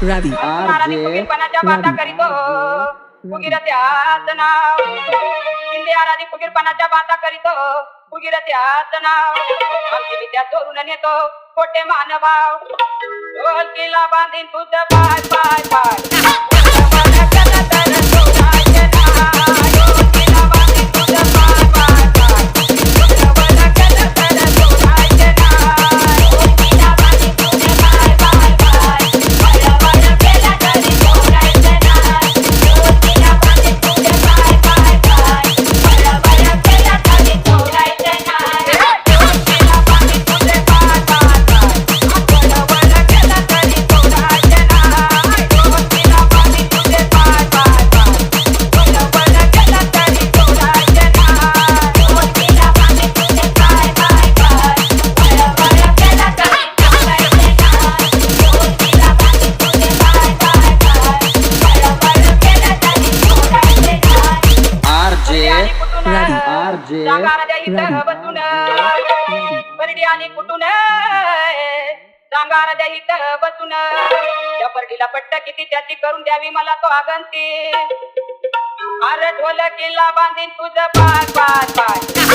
रवि फुगीरपणाच्या बाता करीतो फुगीर त्याच नाव इंडियाराजी फुगीरपणाच्या बाता करीतो फुगीर त्याच नाव आमची विद्या चोरून नेतो खोटे मानभाव ढोलकीला बांधीन तुझं पाय पाय पाय बसून डबरडीला पट्ट किती त्याची करून द्यावी मला तो आगंती अरे ढोलकीला बांधीन तुझं पाय पाय पाय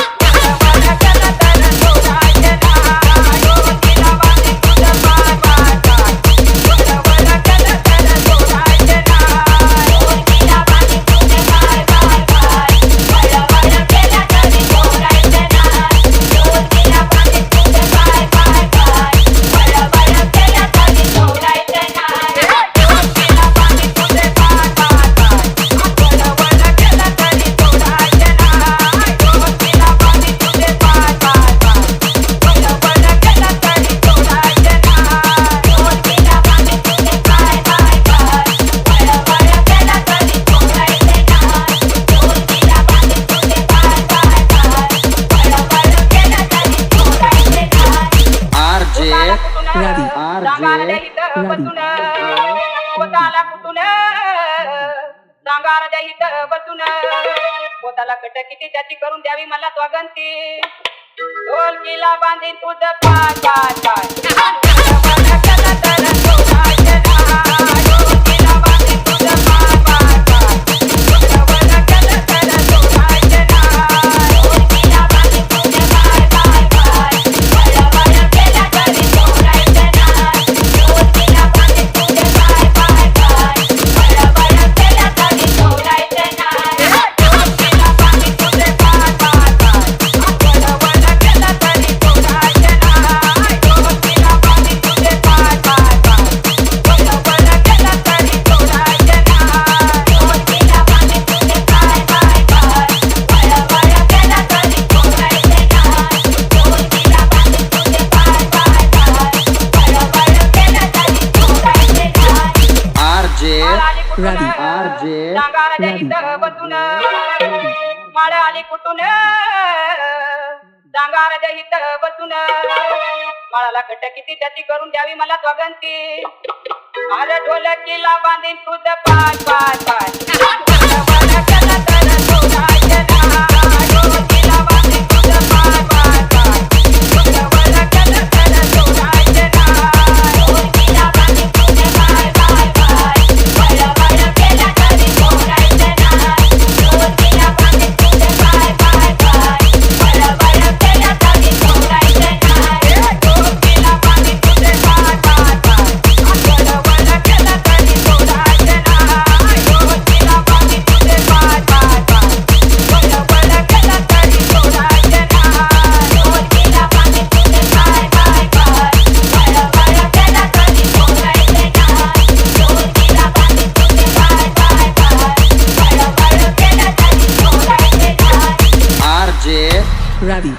बसून पोताला कट किती त्याची करून द्यावी मला स्वागंती ढोलकीला बांधीन तुझं पाय पाय पाय बसून माळ आली कुठून डांगार दहित बसून माळाला कट किती त्याची करून द्यावी मला स्वागंती अरे ढोलकीला बांधीन तुझं पाय पाय पाय रवि